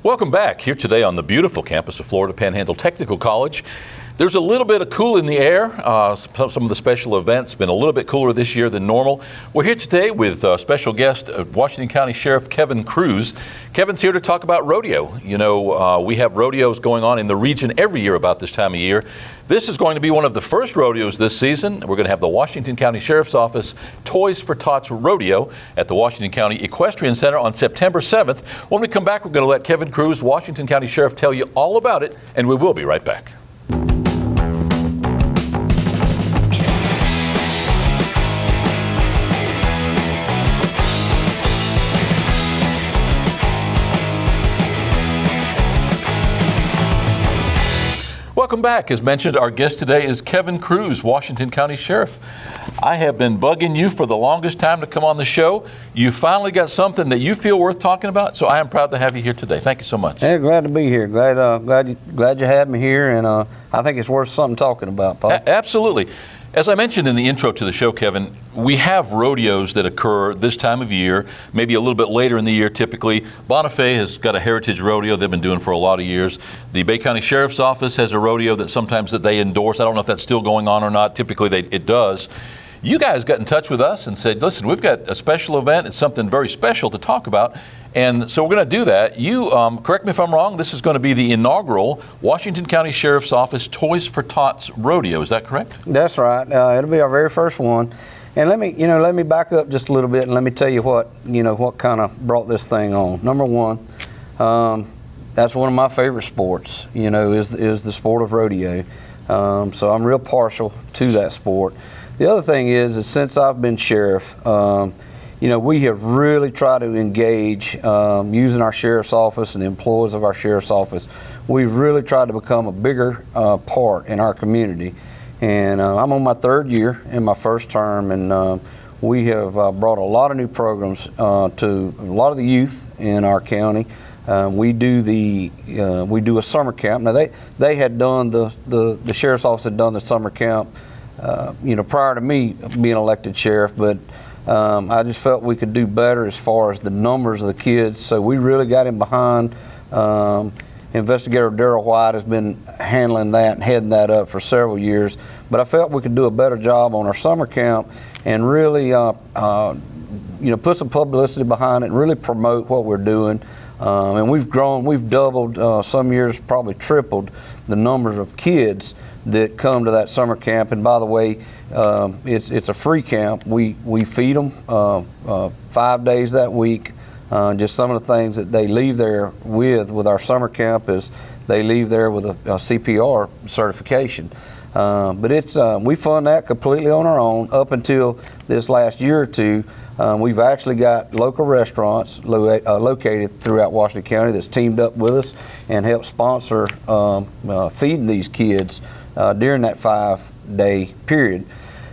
Welcome back here today on the beautiful campus of Florida Panhandle Technical College. There's a little bit of cool in the air. Some of the special events been a little bit cooler this year than normal. We're here today with special guest, Washington County Sheriff Kevin Cruz. Kevin's here to talk about rodeo. You know, we have rodeos going on in the region every year about this time of year. This is going to be one of the first rodeos this season. We're going to have the Washington County Sheriff's Office Toys for Tots Rodeo at the Washington County Equestrian Center on September 7th. When we come back, we're going to let Kevin Cruz, Washington County Sheriff, tell you all about it, and we will be right back. Welcome back. As mentioned, our guest today is Kevin Cruz, Washington County Sheriff. I have been bugging you for the longest time to come on the show. You finally got something that you feel worth talking about, so I am proud to have you here today. Thank you so much. Hey, glad to be here. Glad you had me here, and I think it's worth something talking about, Paul. Absolutely. As I mentioned in the intro to the show, Kevin, we have rodeos that occur this time of year, maybe a little bit later in the year typically. Bonifay has got a heritage rodeo they've been doing for a lot of years. The Bay County Sheriff's Office has a rodeo that sometimes that they endorse. I don't know if that's still going on or not. Typically it does. You guys got in touch with us and said, listen, we've got a special event. It's something very special to talk about. And so we're going to do that. You, correct me if I'm wrong, this is going to be the inaugural Washington County Sheriff's Office Toys for Tots Rodeo. Is that correct? That's right. It'll be our very first one. And let me back up just a little bit and let me tell you what kind of brought this thing on. Number one, that's one of my favorite sports, is the sport of rodeo. So I'm real partial to that sport. The other thing is since I've been sheriff, we have really tried to engage using our sheriff's office and the employees of our sheriff's office. We've really tried to become a bigger part in our community. And I'm on my third year in my first term, and we have brought a lot of new programs to a lot of the youth in our county. We do a summer camp. Now they had done the sheriff's office had done the summer camp, prior to me being elected sheriff, but I just felt we could do better as far as the numbers of the kids. So we really got in behind. Investigator Darrell White has been handling that and heading that up for several years. But I felt we could do a better job on our summer camp and really, put some publicity behind it and really promote what we're doing. And we've doubled, some years probably tripled the numbers of kids that come to that summer camp. And by the way, it's a free camp. We feed them 5 days that week. Just some of the things that they leave there with our summer camp is they leave there with a CPR certification. But we fund that completely on our own up until this last year or two. We've actually got local restaurants located throughout Washington County that's teamed up with us and help sponsor feeding these kids during that 5-day period.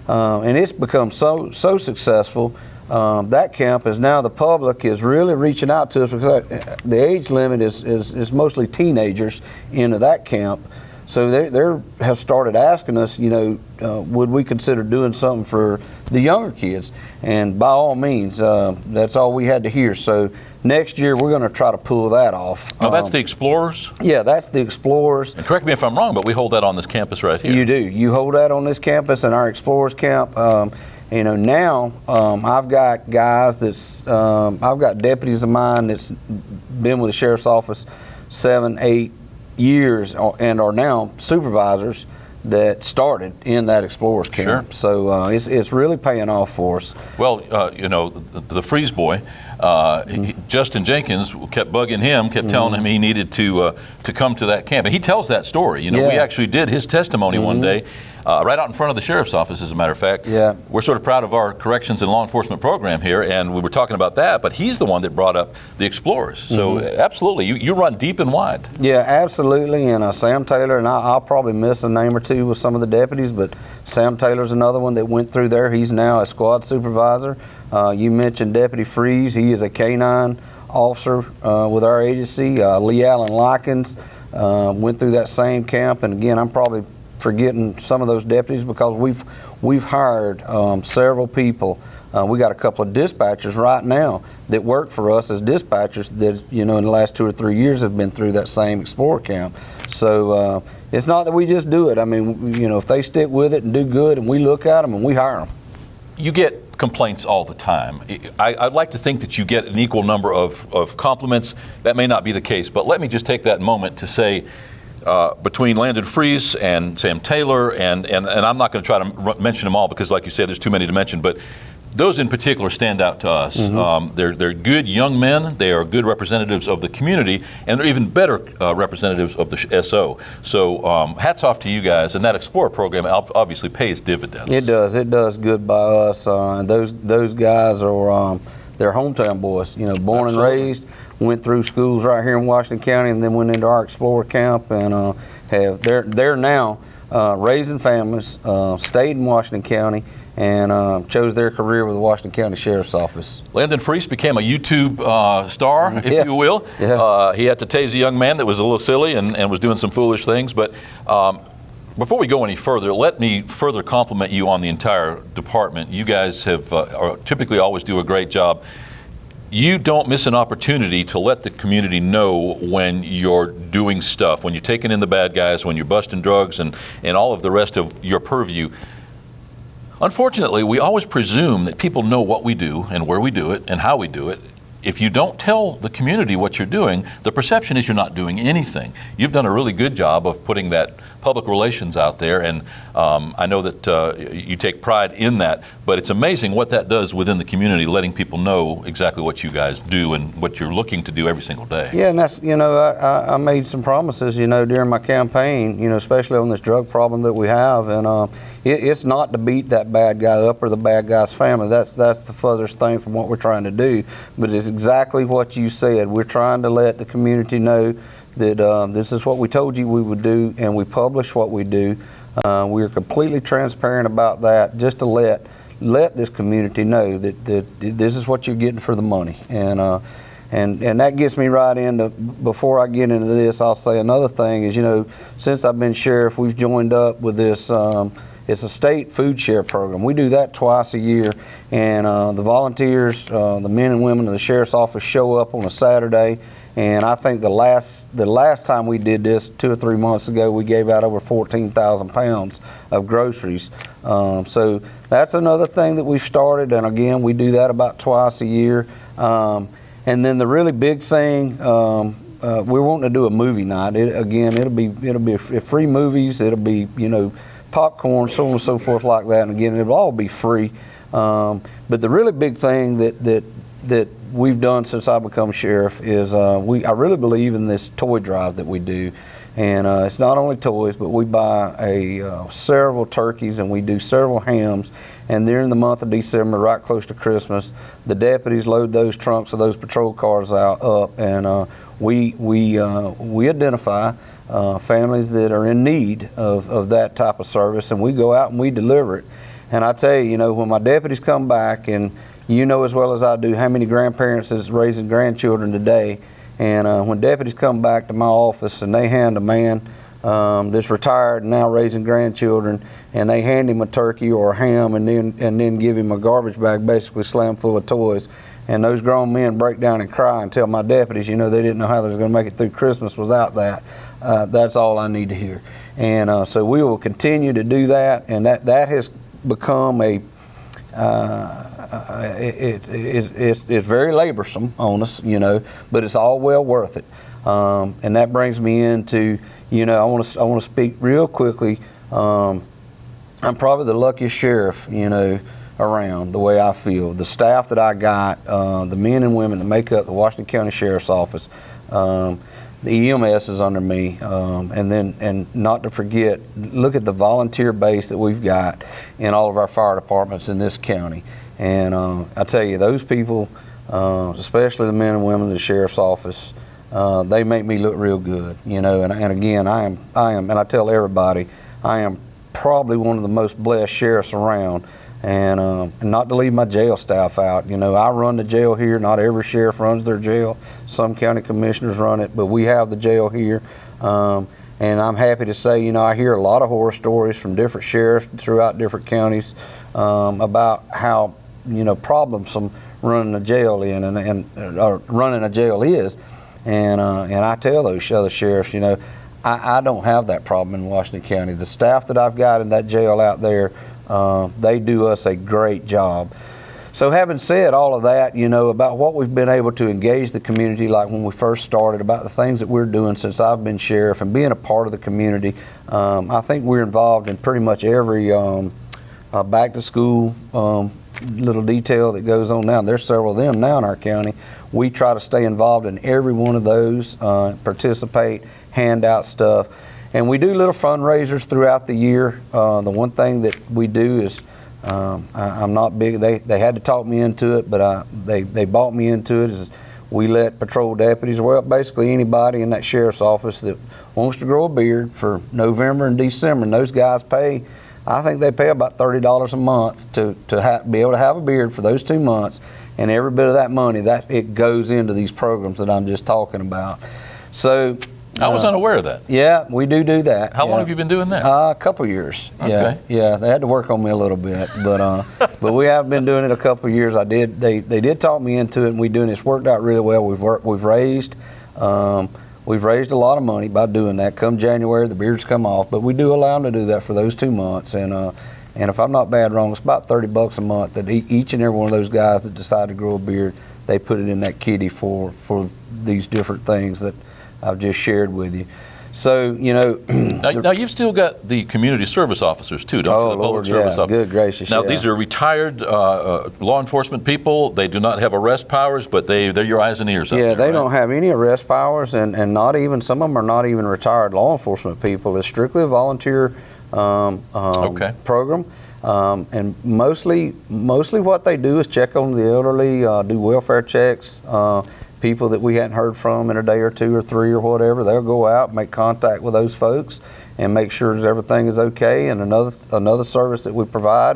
And it's become so successful. That camp is now the public is really reaching out to us because the age limit is mostly teenagers into that camp. So they have started asking us, would we consider doing something for the younger kids? And by all means, that's all we had to hear. So next year we're going to try to pull that off. Oh, that's the Explorers? Yeah, that's the Explorers. And correct me if I'm wrong, but we hold that on this campus right here. You do. You hold that on this campus in our Explorers camp. Now I've got guys I've got deputies of mine that's been with the sheriff's office 7-8 years and are now supervisors that started in that Explorers camp. Sure. So it's really paying off for us. Well, the Freeze boy, Justin Jenkins kept bugging him, kept telling him he needed to come to that camp. And he tells that story. We actually did his testimony one day. Right out in front of the sheriff's office, as a matter of fact. Yeah. We're sort of proud of our corrections and law enforcement program here, and we were talking about that, but he's the one that brought up the Explorers. So absolutely, you run deep and wide. Yeah, absolutely, and Sam Taylor, and I'll probably miss a name or two with some of the deputies, but Sam Taylor's another one that went through there. He's now a squad supervisor. You mentioned Deputy Freeze. He is a K-9 officer with our agency. Lee Allen Likens went through that same camp, and again, I'm probably forgetting some of those deputies because we've hired several people We got a couple of dispatchers right now that work for us as dispatchers that, in the last 2 or 3 years have been through that same Explorer camp. So it's not that we just do it. I mean, if they stick with it and do good and we look at them and we hire them. You get complaints all the time. I'd like to think that you get an equal number of compliments. That may not be the case, but let me just take that moment to say, between Landon Freese and Sam Taylor, and I'm not going to try to mention them all because, like you said, there's too many to mention, but those in particular stand out to us. Mm-hmm. They're good young men. They are good representatives of the community, and they're even better representatives of the SO. So hats off to you guys, and that Explorer program obviously pays dividends. It does. It does good by us. Those guys are they're hometown boys. Born and raised. Went through schools right here in Washington County, and then went into our Explorer camp, and they're now raising families. Stayed in Washington County. And chose their career with the Washington County Sheriff's Office. Landon Freese became a YouTube star, if you will. Yeah. He had to tase a young man that was a little silly and was doing some foolish things. But before we go any further, let me further compliment you on the entire department. You guys have typically always do a great job. You don't miss an opportunity to let the community know when you're doing stuff, when you're taking in the bad guys, when you're busting drugs and all of the rest of your purview. Unfortunately, we always presume that people know what we do and where we do it and how we do it. If you don't tell the community what you're doing, the perception is you're not doing anything. You've done a really good job of putting that public relations out there, and I know that you take pride in that, but it's amazing what that does within the community, letting people know exactly what you guys do and what you're looking to do every single day. Yeah, and that's, I made some promises, during my campaign, especially on this drug problem that we have, and it's not to beat that bad guy up or the bad guy's family. That's the furthest thing from what we're trying to do, but it's exactly what you said. We're trying to let the community know that this is what we told you we would do, and we publish what we do. We're completely transparent about that, just to let this community know that this is what you're getting for the money. And that gets me right into, before I get into this, I'll say another thing is, since I've been sheriff, we've joined up with this, it's a state food share program. We do that twice a year, and the volunteers, the men and women of the sheriff's office show up on a Saturday. And I think the last time we did this, 2 or 3 months ago, we gave out over 14,000 pounds of groceries. So that's another thing that we've started, and again, we do that about twice a year. And then the really big thing, we're wanting to do a movie night. It'll be free movies. It'll be popcorn, so on and so forth like that. And again, it'll all be free. But the really big thing that we've done since I've become sheriff is I really believe in this toy drive that we do, and it's not only toys, but we buy several turkeys and we do several hams, and during the month of December, right close to Christmas, the deputies load those trunks of those patrol cars up, and we identify families that are in need of that type of service, and we go out and we deliver it. And I tell you, when my deputies come back, and you know as well as I do how many grandparents is raising grandchildren today, and when deputies come back to my office and they hand a man that's retired and now raising grandchildren, and they hand him a turkey or a ham and then give him a garbage bag basically slammed full of toys, and those grown men break down and cry and tell my deputies, they didn't know how they was going to make it through Christmas without that. That's all I need to hear. And so we will continue to do that, and that has become it's very laborsome on us, but it's all well worth it. And that brings me into, I want to speak real quickly. I'm probably the luckiest sheriff, around, the way I feel. The staff that I got, the men and women that make up the Washington County Sheriff's Office, the EMS is under me, and not to forget, look at the volunteer base that we've got in all of our fire departments in this county. And I tell you, those people, especially the men and women in the sheriff's office, they make me look real good, And again, I am, and I tell everybody, I am probably one of the most blessed sheriffs around. And not to leave my jail staff out. I run the jail here. Not every sheriff runs their jail. Some county commissioners run it, but we have the jail here. And I'm happy to say, I hear a lot of horror stories from different sheriffs throughout different counties about how problemsome running a jail in or running a jail is. And I tell those other sheriffs, I don't have that problem in Washington County. The staff that I've got in that jail out there, they do us a great job. So having said all of that, about what we've been able to engage the community, like when we first started, about the things that we're doing since I've been sheriff and being a part of the community, I think we're involved in pretty much every back to school little detail that goes on now. There's several of them now in our county. We try to stay involved in every one of those, participate, hand out stuff. And we do little fundraisers throughout the year. The one thing that we do is, I'm not big, they had to talk me into it, but they bought me into it, is we let patrol deputies, well, basically anybody in that sheriff's office that wants to grow a beard for November and December, and those guys pay, I think they pay about $30 a month to be able to have a beard for those 2 months, and every bit of that money, it goes into these programs that I'm just talking about. So I was unaware of that. Yeah, we do that. How long have you been doing that? A couple years. Okay. Yeah. They had to work on me a little bit, but we have been doing it a couple of years. They did talk me into it, and we doing it. It's worked out really well. We've raised a lot of money by doing that. Come January, the beards come off, but we do allow them to do that for those 2 months, and if I'm not bad wrong, it's about $30 a month that each and every one of those guys that decide to grow a beard, they put it in that kitty for these different things that I've just shared with you. So, now you've still got the community service officers too, don't you? The Lord, public service officers. Good gracious. Now, these are retired law enforcement people. They do not have arrest powers, but they're your eyes and ears out there, they right? don't have any arrest powers, and not even, some of them are not even retired law enforcement people. It's strictly a volunteer program. And mostly what they do is check on the elderly, do welfare checks. People that we hadn't heard from in a day or 2 or 3 or whatever, they'll go out, make contact with those folks and make sure that everything is okay. And another service that we provide,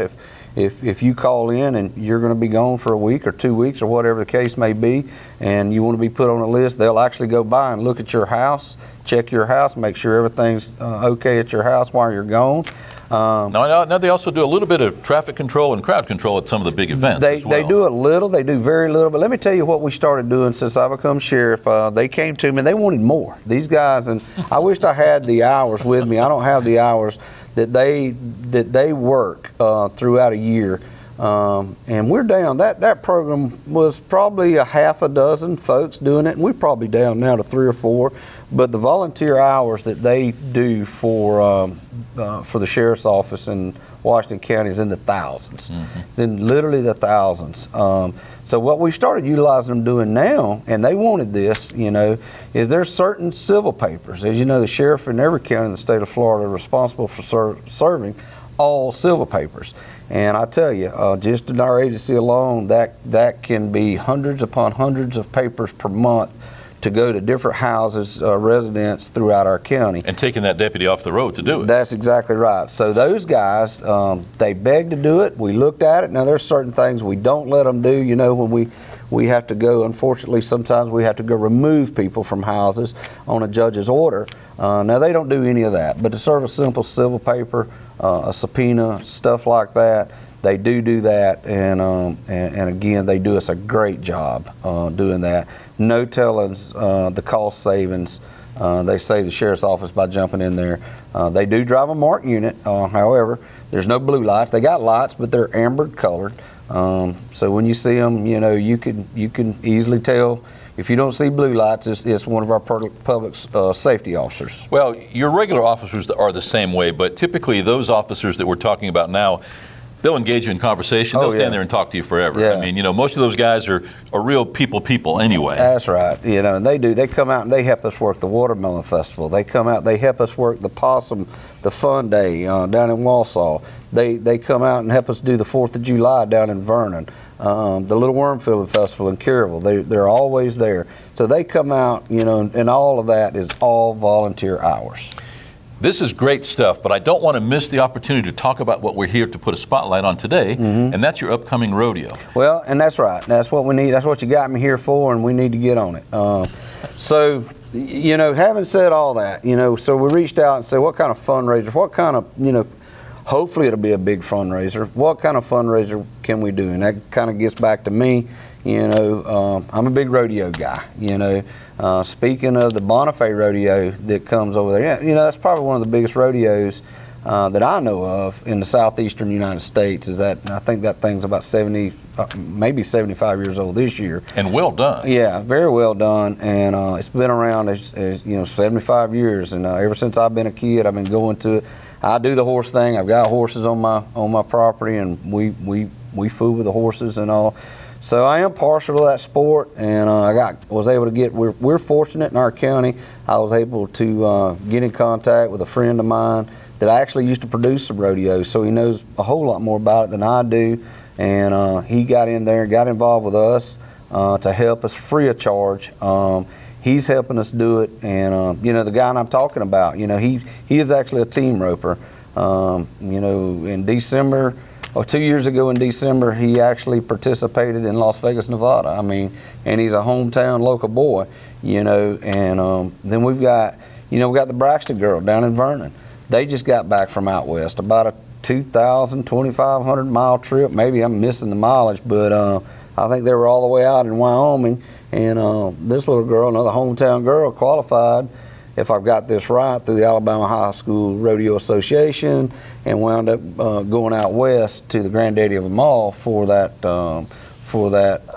if you call in and you're going to be gone for a week or 2 weeks or whatever the case may be, and you want to be put on a list, they'll actually go by and look at your house, check your house, make sure everything's okay at your house while you're gone. Now they also do a little bit of traffic control and crowd control at some of the big events. They do a little, they do very little, but let me tell you what we started doing since I become sheriff. They came to me and they wanted more. These guys, and I wished I had the hours with me. I don't have the hours that they work throughout a year. And we're down, that program was probably a half a dozen folks doing it, and we're probably down now to 3 or 4. But the volunteer hours that they do for the sheriff's office in Washington County is in the thousands. Mm-hmm. It's in literally the thousands. So what we started utilizing them doing now, and they wanted this, is there's certain civil papers. As you know, the sheriff in every county in the state of Florida are responsible for serving all civil papers. And I tell you, just in our agency alone, that can be hundreds upon hundreds of papers per month to go to different houses, residents throughout our county. And taking that deputy off the road to do it. That's exactly right. So those guys, they begged to do it. We looked at it. Now there's certain things we don't let them do. When we have to go, unfortunately, sometimes we have to go remove people from houses on a judge's order. Now they don't do any of that, but to serve a simple civil paper, a subpoena, stuff like that, they do that, and again, they do us a great job doing that. No tellings, the cost savings. They save the sheriff's office by jumping in there. They do drive a marked unit. However, there's no blue lights. They got lights, but they're amber colored. So when you see them, you can easily tell. If you don't see blue lights, it's one of our public safety officers. Well, your regular officers are the same way, but typically those officers that we're talking about now, they'll engage you in conversation. They'll stand there and talk to you forever. Yeah. I mean, most of those guys are real people anyway. That's right. And they come out and they help us work the Watermelon Festival. They come out, they help us work the Possum, the Fun Day down in Wausau. They come out and help us do the 4th of July down in Vernon. The Little Worm Filling Festival in Kerrville. They're always there. So they come out, and all of that is all volunteer hours. This is great stuff, but I don't want to miss the opportunity to talk about what we're here to put a spotlight on today, and that's your upcoming rodeo. Well, and that's right. That's what we need. That's what you got me here for, and we need to get on it. So, having said all that, so we reached out and said, what kind of fundraiser, what kind of, Hopefully it'll be a big fundraiser. What kind of fundraiser can we do? And that kind of gets back to me. I'm a big rodeo guy. Speaking of the Bonifay rodeo that comes over there, that's probably one of the biggest rodeos that I know of in the southeastern United States. I think that thing's about 70, maybe 75 years old this year. And well done. Yeah, very well done. And it's been around as 75 years. And ever since I've been a kid, I've been going to it. I do the horse thing. I've got horses on my property, and we fool with the horses and all. So I am partial to that sport, and was able to get. We're fortunate in our county. I was able to get in contact with a friend of mine that actually used to produce some rodeos, so he knows a whole lot more about it than I do. And he got in there and got involved with us to help us free of charge. He's helping us do it, and the guy I'm talking about, he is actually a team roper. In December, or 2 years ago in December, he actually participated in Las Vegas, Nevada. And he's a hometown local boy, And then we've got the Braxton girl down in Vernon. They just got back from out west, about a 2,000, 2,500 mile trip. Maybe I'm missing the mileage, but I think they were all the way out in Wyoming. And this little girl, another hometown girl, qualified, if I've got this right, through the Alabama High School Rodeo Association, and wound up going out west to the granddaddy of them all for that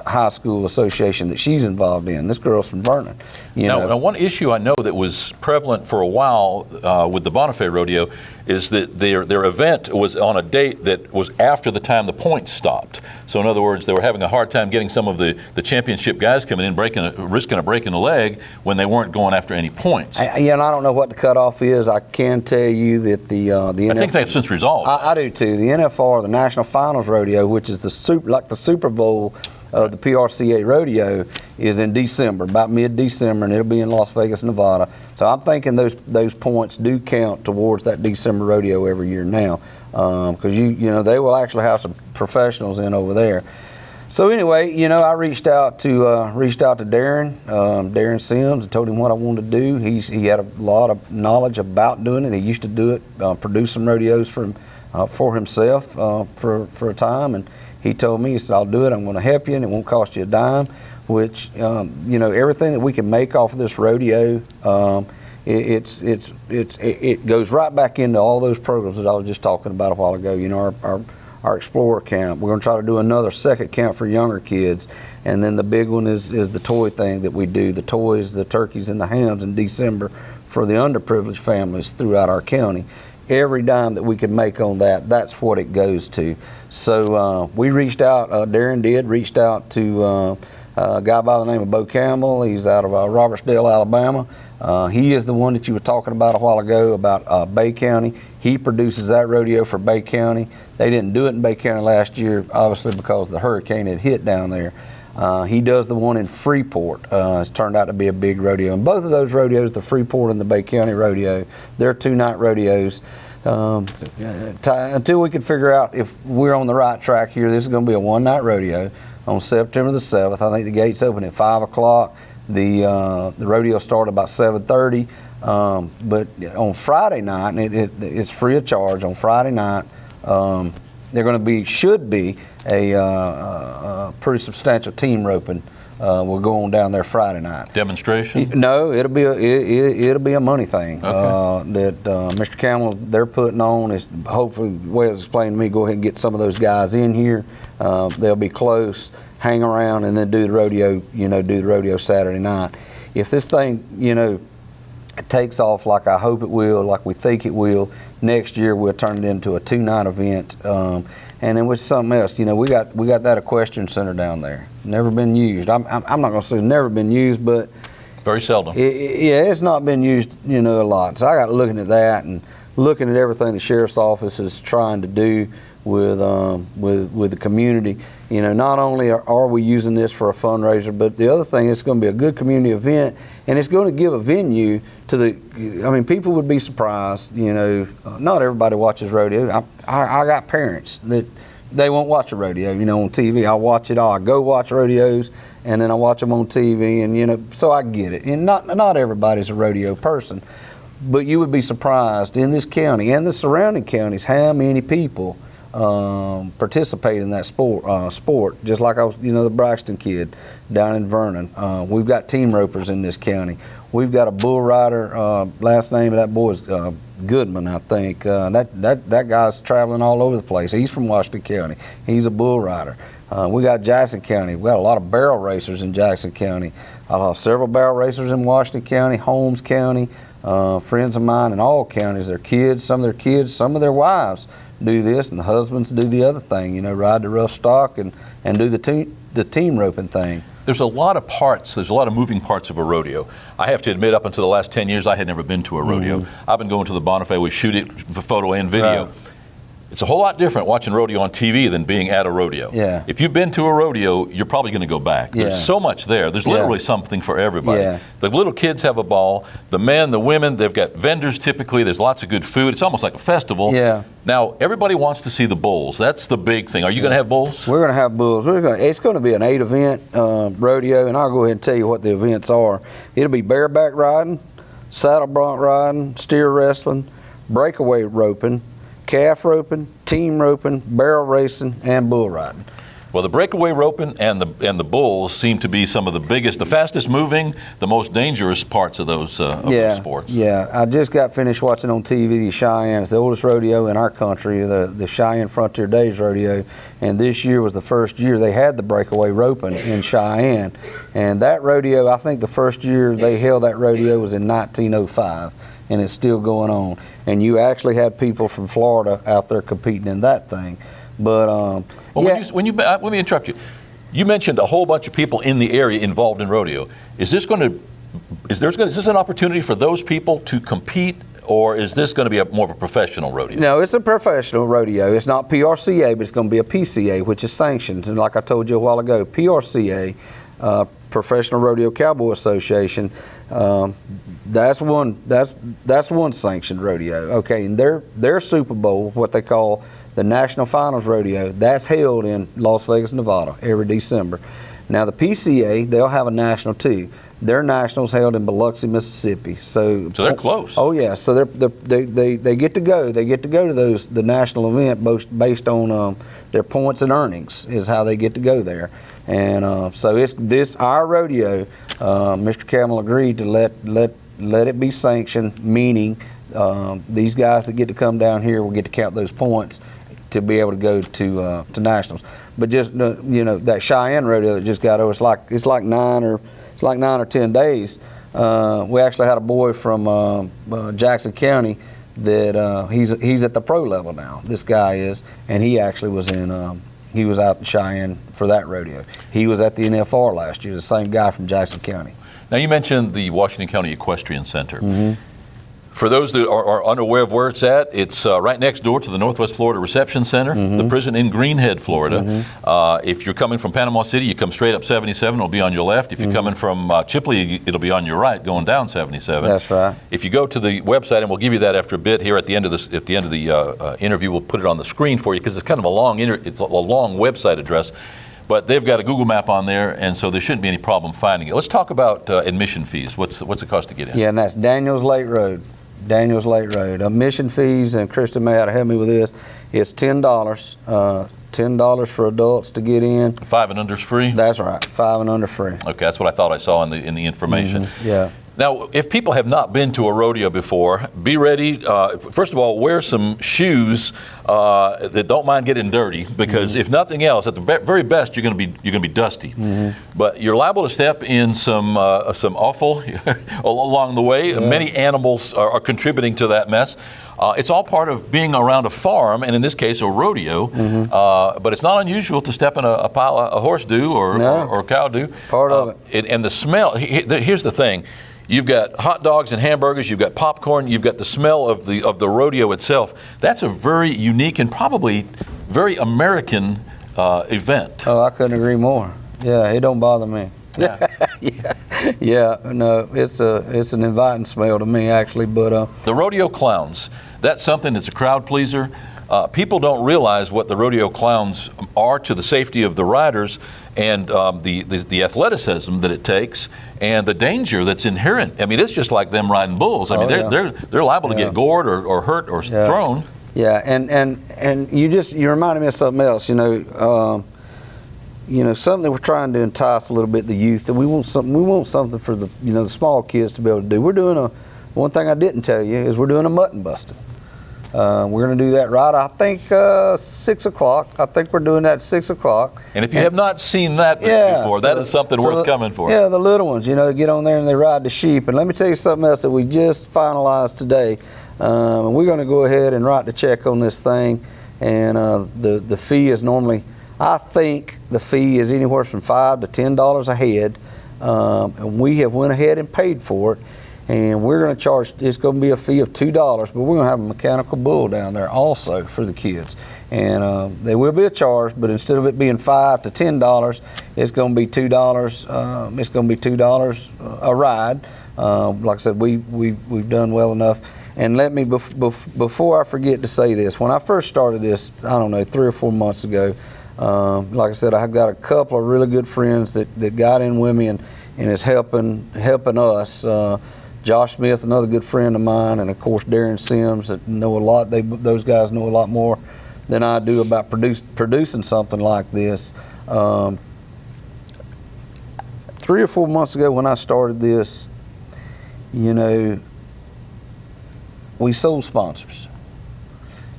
high school association that she's involved in. This girl's from Vernon. Now, one issue I know that was prevalent for a while with the Bonifay Rodeo is that their event was on a date that was after the time the points stopped. So in other words, they were having a hard time getting some of the championship guys coming in, risking a break in the leg when they weren't going after any points. And I don't know what the cutoff is. I can tell you that the NFL, I think they've since resolved. I do too. The NFR, the National Finals Rodeo, which is the Super Bowl of the PRCA Rodeo, is in December, about mid-December, and it'll be in Las Vegas, Nevada. So I'm thinking those points do count towards that December rodeo every year now, because they will actually have some professionals in over there. So anyway, I reached out to Darren Sims, and told him what I wanted to do. He had a lot of knowledge about doing it. He used to do it, produce some rodeos for himself for a time, and he told me, he said, I'll do it, I'm going to help you, and it won't cost you a dime, which, everything that we can make off of this rodeo, it goes right back into all those programs that I was just talking about a while ago. Our Explorer Camp. We're going to try to do another second camp for younger kids, and then the big one is the toy thing that we do, the toys, the turkeys, and the hams in December for the underprivileged families throughout our county. Every dime that we can make on that, that's what it goes to. So we reached out, Darren reached out to a guy by the name of Bo Campbell. He's out of Robertsdale, Alabama. He is the one that you were talking about a while ago about Bay County. He produces that rodeo for Bay County. They didn't do it in Bay County last year, obviously because the hurricane had hit down there. He does the one in Freeport. It's turned out to be a big rodeo. And both of those rodeos, the Freeport and the Bay County rodeo, they're 2-night rodeos. Until we can figure out if we're on the right track here, this is going to be a 1-night rodeo on September the 7th. I think the gates open at 5 o'clock. The rodeo started about 7:30. But on Friday night, and it's free of charge on Friday night, they're going to should be a pretty substantial team roping. We're going down there Friday night. Demonstration? No, it'll be a money thing. Okay. That Mr. Campbell they're putting on is hopefully the way it was explained to me. Go ahead and get some of those guys in here. They'll be close, hang around, and then do the rodeo. Do the rodeo Saturday night. If this thing, it takes off like I hope it will, like we think it will, next year we'll turn it into a 2-night event. And then with something else, we got that equestrian center down there. Never been used. I'm not going to say never been used, but very seldom. It's not been used, a lot. So I got looking at that and looking at everything the sheriff's office is trying to do with the community. Not only are we using this for a fundraiser, but the other thing, it's going to be a good community event, and it's going to give a venue to people would be surprised. Not everybody watches rodeo. I got parents that they won't watch a rodeo, on TV. I watch it all. I go watch rodeos, and then I watch them on TV, and so I get it. And not everybody's a rodeo person. But you would be surprised in this county and the surrounding counties how many people participate in that sport. Just like the Braxton kid down in Vernon. We've got team ropers in this county. We've got a bull rider. Last name of that boy is Goodman, I think. That guy's traveling all over the place. He's from Washington County. He's a bull rider. We got Jackson County. We got a lot of barrel racers in Jackson County. Several barrel racers in Washington County, Holmes County. Friends of mine in all counties, their kids, some of their wives do this, and the husbands do the other thing. Ride the rough stock and do the team roping thing. There's a lot of parts. There's a lot of moving parts of a rodeo. I have to admit, up until the last 10 years, I had never been to a rodeo. I've been going to the Bonifay. We shoot it for photo and video. Right. It's a whole lot different watching rodeo on TV than being at a rodeo. Yeah. If you've been to a rodeo, you're probably going to go back. Yeah. There's so much there. There's literally something for everybody. Yeah. The little kids have a ball. The men, the women, they've got vendors typically. There's lots of good food. It's almost like a festival. Yeah. Now, everybody wants to see the bulls. That's the big thing. Are you going to have bulls? We're going to have bulls. It's going to be an 8-event rodeo, and I'll go ahead and tell you what the events are. It'll be bareback riding, saddle bronc riding, steer wrestling, breakaway roping, calf roping, team roping, barrel racing, and bull riding. Well, the breakaway roping and the bulls seem to be some of the biggest, the fastest moving, the most dangerous parts of those sports. Yeah, I just got finished watching on TV the Cheyenne. It's the oldest rodeo in our country, the Cheyenne Frontier Days Rodeo, and this year was the first year they had the breakaway roping in Cheyenne. And that rodeo, I think the first year they held that rodeo was in 1905. And it's still going on. And you actually had people from Florida out there competing in that thing. But let me interrupt you. You mentioned a whole bunch of people in the area involved in rodeo. Is this an opportunity for those people to compete, or is this going to be more of a professional rodeo? No, it's a professional rodeo. It's not PRCA, but it's going to be a PCA, which is sanctioned. And like I told you a while ago, PRCA, Professional Rodeo Cowboy Association, that's one sanctioned rodeo. Okay, and their Super Bowl, what they call the National Finals Rodeo, that's held in Las Vegas, Nevada, every December. Now the PCA, they'll have a national too. Their nationals held in Biloxi, Mississippi. So they're close. Oh yeah, so they get to go. They get to go to the national event based on their points and earnings is how they get to go there. And so it's our rodeo. Mr. Camel agreed to let it be sanctioned, meaning these guys that get to come down here will get to count those points to be able to go to nationals. But just that Cheyenne rodeo that just got over, it's like 9 or 10 days. We actually had a boy from Jackson County that he's at the pro level now. This guy is, and he actually was he was out in Cheyenne for that rodeo. He was at the NFR last year. The same guy from Jackson County. Now you mentioned the Washington County Equestrian Center. Mm-hmm. For those that are unaware of where it's at, it's right next door to the Northwest Florida Reception Center, the prison in Greenhead, Florida. If you're coming from Panama City, you come straight up 77, it'll be on your left. If you're coming from Chipley, it'll be on your right, going down 77. That's right. If you go to the website, and we'll give you that after a bit here at the end of the interview, we'll put it on the screen for you because it's kind of a long website address. But they've got a Google map on there, and so there shouldn't be any problem finding it. Let's talk about admission fees. What's the cost to get in? Yeah, and that's Daniels Lake Road. Daniels Lake Road. Admission fees, and Kristen may have to help me with this, it's $10. $10 for adults to get in. 5 and under is free? That's right, 5 and under free. Okay, that's what I thought I saw in the information. Yeah. Now, if people have not been to a rodeo before, be ready. First of all, wear some shoes that don't mind getting dirty, because if nothing else, at the very best, you're going to be dusty. But you're liable to step in some offal along the way. Yeah. Many animals are contributing to that mess. It's all part of being around a farm, and in this case, a rodeo. But it's not unusual to step in a pile of a horse do or cow do. Part of it. And the smell. Here's the thing. You've got hot dogs and hamburgers, you've got popcorn, you've got the smell of the rodeo itself. That's a very unique and probably very American event. Oh, I couldn't agree more. Yeah, it don't bother me. Yeah. Yeah, no, it's an inviting smell to me actually, but the rodeo clowns, that's something that's a crowd pleaser. people don't realize what the rodeo clowns are to the safety of the riders and the athleticism that it takes and the danger that's inherent. I mean, it's just like them riding bulls. I mean, they're liable to get gored or hurt or thrown. Yeah, and you reminded me of something else. Something that we're trying to entice a little bit the youth. That we want something for the the small kids to be able to do. We're doing one thing I didn't tell you is we're doing a mutton busting. We're going to do that right, I think, 6 o'clock. I think we're doing that at 6 o'clock. And if you have not seen that before, that is something worth coming for. Yeah, the little ones, get on there and they ride the sheep. And let me tell you something else that we just finalized today. We're going to go ahead and write the check on this thing. And the fee is normally, I think the fee is anywhere from $5 to $10 a head. And we have went ahead and paid for it. And we're going to charge, it's going to be a fee of $2, but we're going to have a mechanical bull down there also for the kids. And there will be a charge, but instead of it being $5 to $10, it's going to be $2. It's going to be $2 a ride. Like I said, we've done well enough. And let me, before I forget to say this, when I first started this, I don't know, 3 or 4 months ago, like I said, I've got a couple of really good friends that got in with me and is helping us. Josh Smith, another good friend of mine, and of course Darren Sims, that know a lot. Those guys know a lot more than I do about producing something like this. 3 or 4 months ago when I started this, we sold sponsors,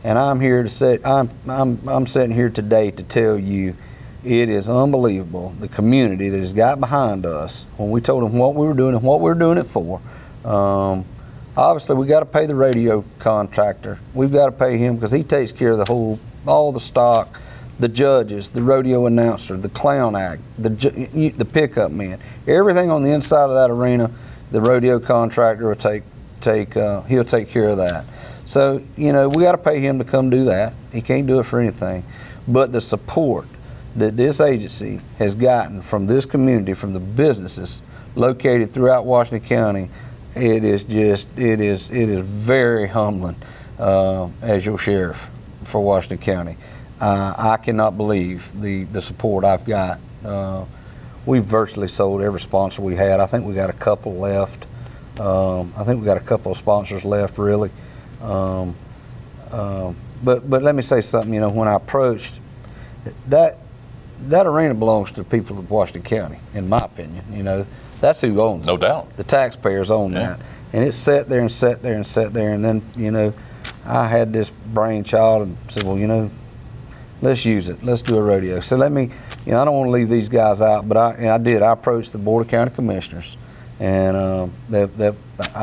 and I'm here to say I'm sitting here today to tell you, it is unbelievable the community that has got behind us when we told them what we were doing and what we were doing it for. Obviously, we got to pay the radio contractor. We've got to pay him because he takes care of all the stock, the judges, the rodeo announcer, the clown act, the pickup man, everything on the inside of that arena. The rodeo contractor will he'll take care of that. So we got to pay him to come do that. He can't do it for anything. But the support that this agency has gotten from this community, from the businesses located throughout Washington County, it is very humbling as your sheriff for Washington County. I cannot believe the support I've got. We've virtually sold every sponsor we had. I think we got a couple left. I think we got a couple of sponsors left, really. But let me say something. When I approached that arena belongs to the people of Washington County, in my opinion. That's who owns it. No doubt. The taxpayers own that. And it sat there and sat there and sat there. And then, I had this brainchild and said, well, let's use it. Let's do a rodeo. So let me, I don't want to leave these guys out, but I did. I approached the Board of County Commissioners, and I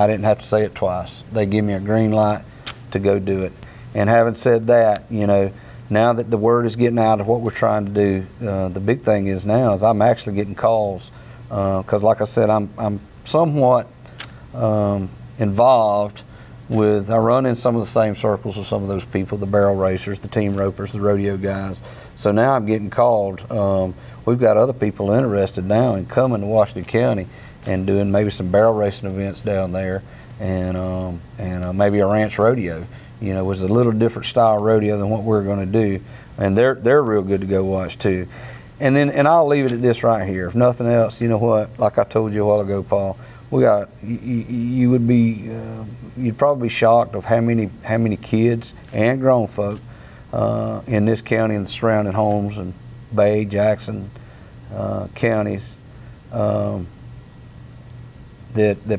didn't have to say it twice. They give me a green light to go do it. And having said that, now that the word is getting out of what we're trying to do, the big thing is now is I'm actually getting calls. Because like I said, I'm somewhat involved with, I run in some of the same circles with some of those people, the barrel racers, the team ropers, the rodeo guys. So now I'm getting called. We've got other people interested now in coming to Washington County and doing maybe some barrel racing events down there and maybe a ranch rodeo. Was a little different style rodeo than what we're going to do. And they're real good to go watch too. And I'll leave it at this right here. If nothing else, you know what? Like I told you a while ago, Paul, we got. You'd probably be shocked of how many kids and grown folk in this county and the surrounding homes and Bay, Jackson counties that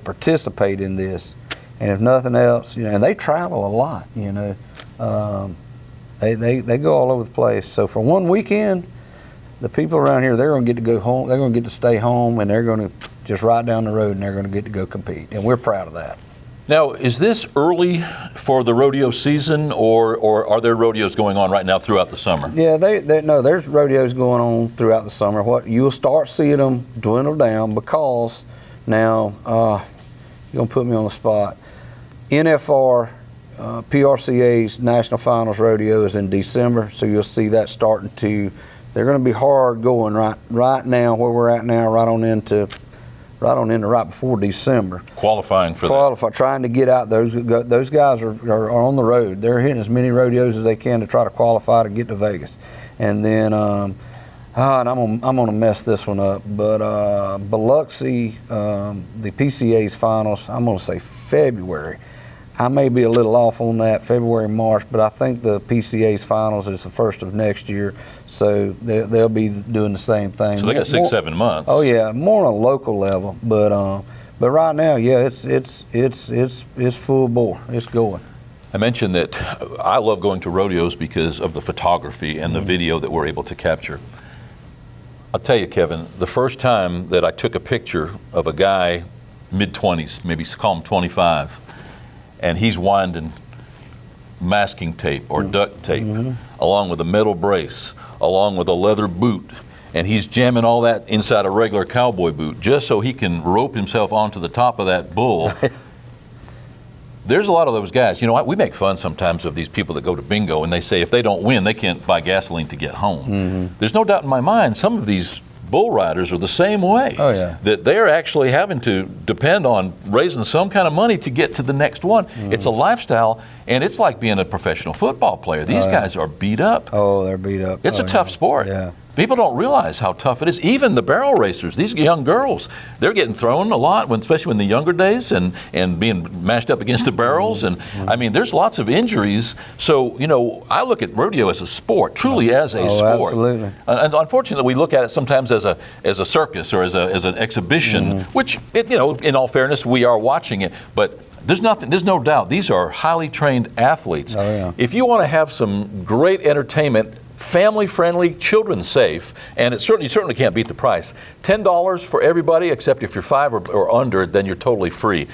participate in this. And if nothing else, and they travel a lot. They go all over the place. So for one weekend, the people around here, they're going to get to go home. They're going to get to stay home, and they're going to just ride down the road, and they're going to get to go compete. And we're proud of that. Now, is this early for the rodeo season, or are there rodeos going on right now throughout the summer? Yeah, no, there's rodeos going on throughout the summer. You'll start seeing them dwindle down because now you're going to put me on the spot. NFR, PRCA's National Finals Rodeo is in December, so you'll see that starting to. They're going to be hard going right now where we're at now, right on into right on into right before December. Qualifying for that. Trying to get out. Those guys are on the road. They're hitting as many rodeos as they can to try to qualify to get to Vegas. And then, and I'm gonna mess this one up, but Biloxi, the PCA's finals, I'm gonna say February. I may be a little off on that, February, March, but I think the PCA's finals is the first of next year, so they'll be doing the same thing. So they got 6-7 months. Oh yeah, more on a local level, but right now, yeah, it's full bore. It's going. I mentioned that I love going to rodeos because of the photography and the video that we're able to capture. I'll tell you, Kevin, the first time that I took a picture of a guy, mid-20s, maybe call him 25, and he's winding masking tape or duct tape along with a metal brace, along with a leather boot, and he's jamming all that inside a regular cowboy boot just so he can rope himself onto the top of that bull. There's a lot of those guys. You know, we make fun sometimes of these people that go to bingo and they say if they don't win, they can't buy gasoline to get home. There's no doubt in my mind some of these bull riders are the same way. Oh, yeah. That they're actually having to depend on raising some kind of money to get to the next one. It's a lifestyle, and it's like being a professional football player. These guys are beat up. Oh, they're beat up. It's a tough sport. Yeah. People don't realize how tough it is. Even the barrel racers, these young girls, they're getting thrown a lot, especially in the younger days, and being mashed up against the barrels. And I mean, there's lots of injuries. So, you know, I look at rodeo as a sport, truly as a sport. Absolutely. And unfortunately, we look at it sometimes as a circus or as an exhibition, which, you know, in all fairness, we are watching it. But there's no doubt, these are highly trained athletes. Oh, yeah. If you want to have some great entertainment, family-friendly, children-safe, and you certainly can't beat the price. $10 for everybody, except if you're 5 or under, then you're totally free.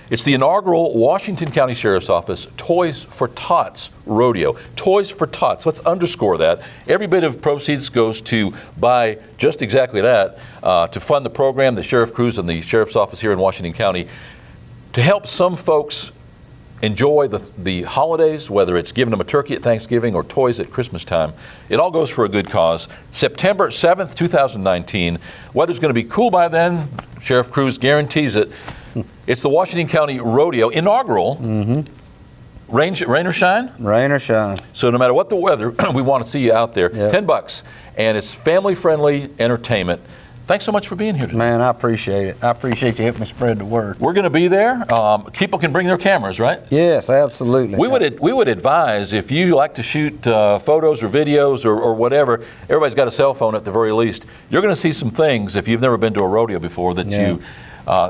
It's the inaugural Washington County Sheriff's Office Toys for Tots Rodeo. Toys for Tots. Let's underscore that. Every bit of proceeds goes to buy just exactly that, to fund the program, the sheriff crews, and the sheriff's office here in Washington County, to help some folks enjoy the holidays, whether it's giving them a turkey at Thanksgiving or toys at Christmas time. It all goes for a good cause. September 7th, 2019. Weather's going to be cool by then. Sheriff Cruz guarantees it. It's the Washington County Rodeo Inaugural. Rain or shine? Rain or shine. So no matter what the weather, we want to see you out there. Yep. $10, and it's family-friendly entertainment. Thanks so much for being here today. Man, I appreciate it. I appreciate you helping me spread the word. We're going to be there. People can bring their cameras, right? Yes, absolutely. We would advise, if you like to shoot photos or videos or whatever, everybody's got a cell phone at the very least. You're going to see some things, if you've never been to a rodeo before, that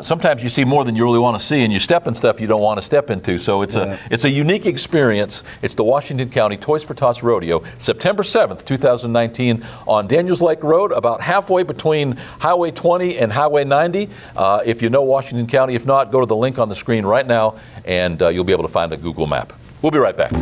sometimes you see more than you really want to see, and you step in stuff you don't want to step into. So it's a unique experience. It's the Washington County Toys for Tots Rodeo, September 7th, 2019, on Daniels Lake Road, about halfway between Highway 20 and Highway 90. If you know Washington County, if not, go to the link on the screen right now, and you'll be able to find a Google map. We'll be right back.